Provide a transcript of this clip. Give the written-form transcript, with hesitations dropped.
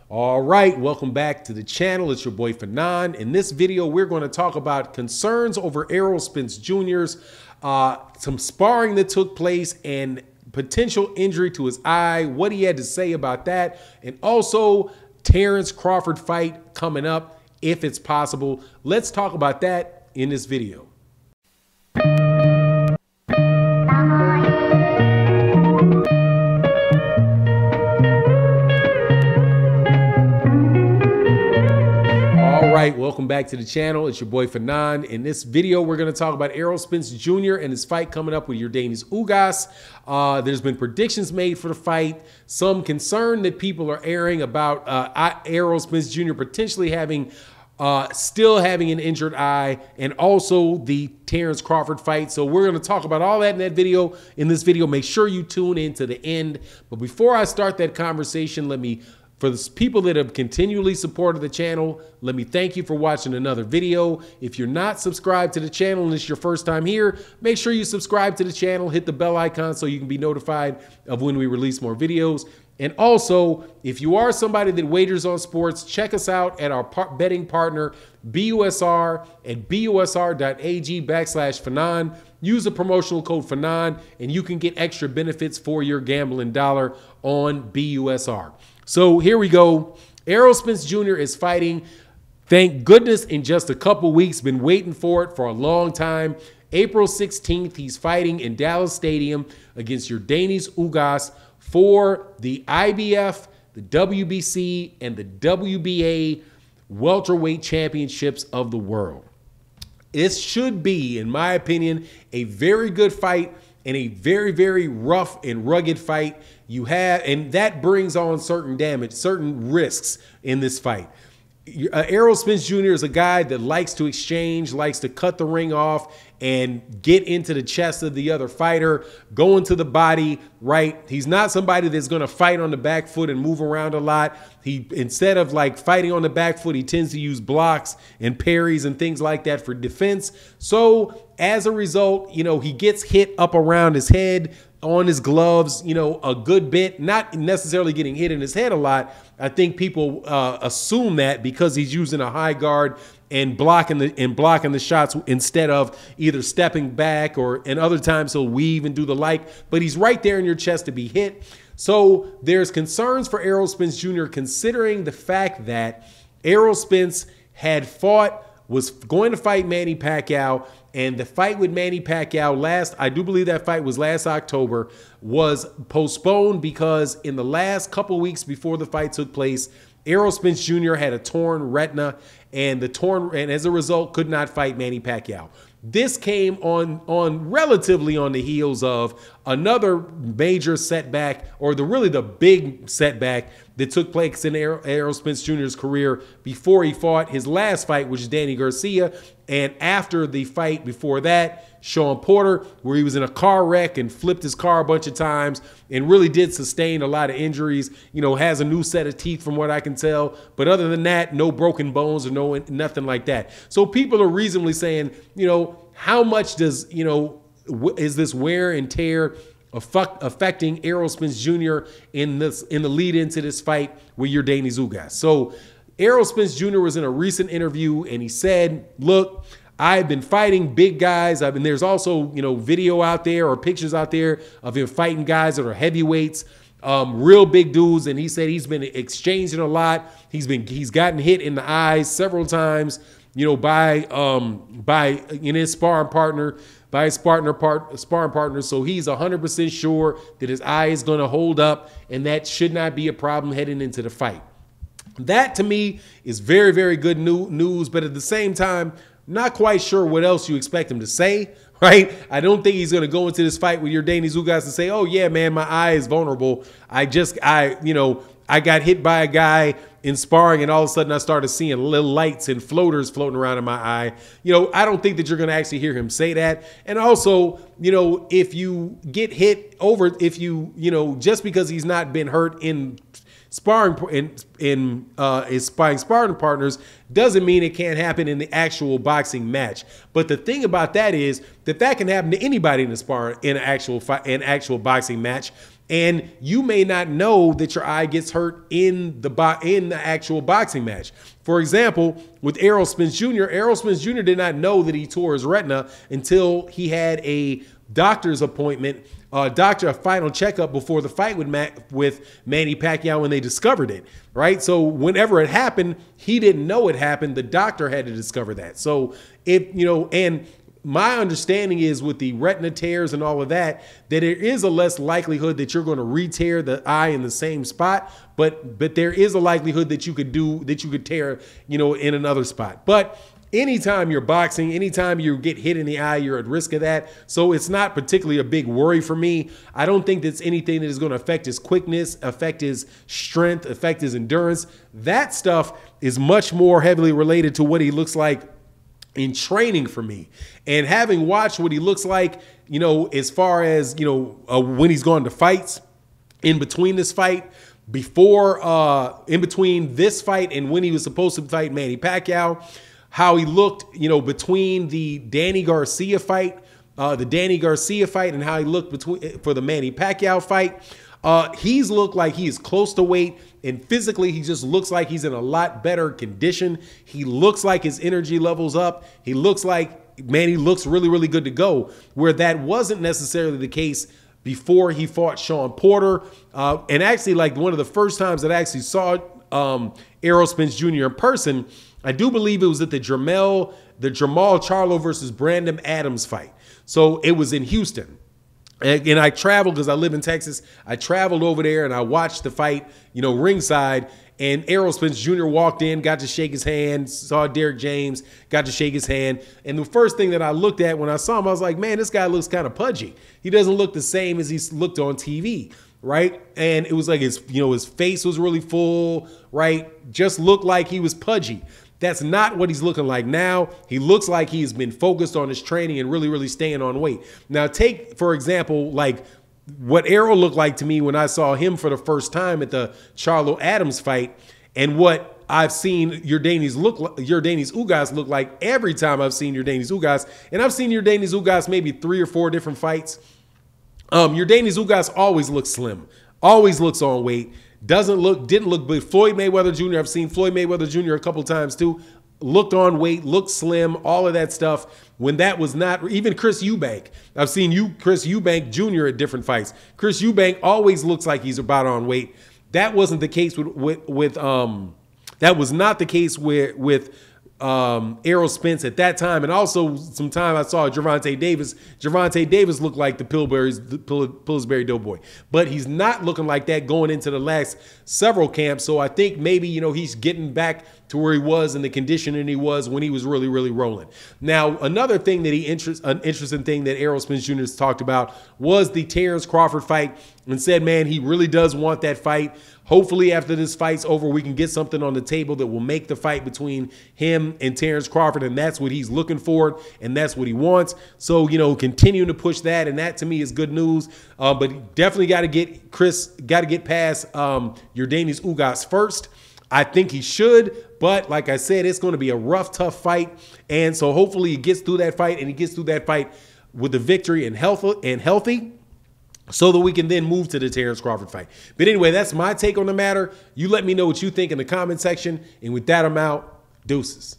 All right, welcome back to the channel. It's your boy Fanon. In this video, we're going to talk about concerns over Errol Spence Jr.'s, some sparring that took place and potential injury to his eye, what he had to say about that, and also Terrence Crawford fight coming up, if it's possible. Let's talk about that in this video. Welcome back to the channel. It's your boy Fanon. In this video, we're going to talk about Errol Spence Jr. and his fight coming up with Ugas. There's been predictions made for the fight. Some concern that people are airing about Errol Spence Jr. potentially still having an injured eye, and also the Terrence Crawford fight. So we're going to talk about all that in this video. Make sure you tune in to the end. But before I start that conversation, for the people that have continually supported the channel, let me thank you for watching another video. If you're not subscribed to the channel and it's your first time here, make sure you subscribe to the channel, hit the bell icon so you can be notified of when we release more videos. And also, if you are somebody that wagers on sports, check us out at our betting partner, BUSR, at busr.ag/Fanon. Use the promotional code Fanon, and you can get extra benefits for your gambling dollar on BUSR. So here we go. Errol Spence Jr. is fighting, thank goodness, in just a couple weeks. Been waiting for it for a long time. April 16th, he's fighting in Dallas Stadium against Ugas for the IBF, the WBC, and the WBA welterweight championships of the world. This should be, in my opinion, a very good fight and a very, very rough and rugged fight. And that brings on certain risks in this fight. Errol Spence Jr. is a guy that likes to exchange, likes to cut the ring off and get into the chest of the other fighter, go into the body, right? He's not somebody that's going to fight on the back foot and move around a lot. Instead of like fighting on the back foot, he tends to use blocks and parries and things like that for defense. So as a result, he gets hit up around his head, on his gloves, a good bit, not necessarily getting hit in his head a lot. I think people assume that because he's using a high guard and blocking the shots instead of either stepping back, and other times he'll weave and do the like, but he's right there in your chest to be hit. So there's concerns for Errol Spence Jr. considering the fact that Errol Spence was going to fight Manny Pacquiao, and the fight with Manny Pacquiao I do believe that fight was last October, was postponed because in the last couple weeks before the fight took place, Errol Spence Jr. had a torn retina, and as a result could not fight Manny Pacquiao. This came relatively on the heels of another major setback, or really the big setback that took place in Errol Spence Jr.'s career before he fought his last fight, which is Danny Garcia, and after the fight before that, Sean Porter, where he was in a car wreck and flipped his car a bunch of times and really did sustain a lot of injuries. Has a new set of teeth from what I can tell, but other than that, no broken bones or nothing like that. So people are reasonably saying, how much is this wear and tear affecting Errol Spence Jr. in the lead into this fight with Ugas? So Errol Spence Jr. was in a recent interview and he said, look, I've been fighting big guys. There's also, video out there or pictures out there of him fighting guys that are heavyweights, real big dudes. And he said he's been exchanging a lot. He's gotten hit in the eyes several times, by his sparring partner, sparring partner. So he's 100% sure that his eye is going to hold up, and that should not be a problem heading into the fight. That to me is very, very good news. But at the same time, not quite sure what else you expect him to say, right? I don't think he's going to go into this fight with Ugas and say, oh yeah, man, my eye is vulnerable. I got hit by a guy in sparring and all of a sudden I started seeing little lights and floaters floating around in my eye. I don't think that you're going to actually hear him say that. And also, if you get hit just because he's not been hurt in sparring his sparring partners doesn't mean it can't happen in the actual boxing match. But the thing about that is that can happen to anybody in an actual boxing match. And you may not know that your eye gets hurt in the actual boxing match. For example, with Errol Spence Jr., Errol Spence Jr. did not know that he tore his retina until he had a doctor's appointment, a final checkup before the fight with Manny Pacquiao when they discovered it, right? So whenever it happened, he didn't know it happened. The doctor had to discover that. So and my understanding is with the retina tears and all of that, that there is a less likelihood that you're going to re-tear the eye in the same spot, but there is a likelihood that you could tear, in another spot. But anytime you're boxing, anytime you get hit in the eye, you're at risk of that. So it's not particularly a big worry for me. I don't think that's anything that is going to affect his quickness, affect his strength, affect his endurance. That stuff is much more heavily related to what he looks like in training for me. And having watched what he looks like, as far as, when he's gone to fights, in between this fight, in between this fight and when he was supposed to fight Manny Pacquiao, how he looked, between the Danny Garcia fight and how he looked for the Manny Pacquiao fight. He's looked like he is close to weight, and physically he just looks like he's in a lot better condition. He looks like his energy level's up. He looks like, man, he looks really, really good to go, where that wasn't necessarily the case before he fought Sean Porter. And actually, like, one of the first times that I actually saw Errol Spence Jr. in person, I do believe it was at the Jamal Charlo versus Brandon Adams fight. So it was in Houston. And I traveled, because I live in Texas. I traveled over there and I watched the fight, ringside. And Errol Spence Jr. walked in, got to shake his hand, saw Derrick James, got to shake his hand. And the first thing that I looked at when I saw him, I was like, man, this guy looks kind of pudgy. He doesn't look the same as he looked on TV, right? And it was like his face was really full, right? Just looked like he was pudgy. That's not what he's looking like now. He looks like he's been focused on his training and really, really staying on weight. Now, take, for example, like what Errol looked like to me when I saw him for the first time at the Charlo Adams fight, and what I've seen Yordenis Ugas look like every time I've seen Yordenis Ugas. And I've seen Yordenis Ugas maybe 3 or 4 different fights. Yordenis Ugas always looks slim, always looks on weight. Didn't look big. Floyd Mayweather Jr., I've seen Floyd Mayweather Jr. a couple times too. Looked on weight, looked slim, all of that stuff. When that was not, even Chris Eubank. I've seen Chris Eubank Jr. at different fights. Chris Eubank always looks like he's about on weight. That wasn't the case that was not the case with Errol Spence at that time. And also some time I saw Gervonta Davis. Gervonta Davis looked like the Pillsbury Doughboy, but he's not looking like that going into the last several camps. So I think maybe, he's getting back to where he was in the conditioning he was when he was really, really rolling. Now, another thing that an interesting thing that Errol Spence Jr. has talked about was the Terrence Crawford fight, and said, man, he really does want that fight. Hopefully after this fight's over, we can get something on the table that will make the fight between him and Terrence Crawford, and that's what he's looking for, and that's what he wants. So, continuing to push that, and that to me is good news. But definitely got to get past Yordenis Ugas first. I think he should, but like I said, it's going to be a rough, tough fight. And so hopefully he gets through that fight, and he gets through that fight with the victory and healthy, so that we can then move to the Terrence Crawford fight. But anyway, that's my take on the matter. You let me know what you think in the comment section. And with that, I'm out. Deuces.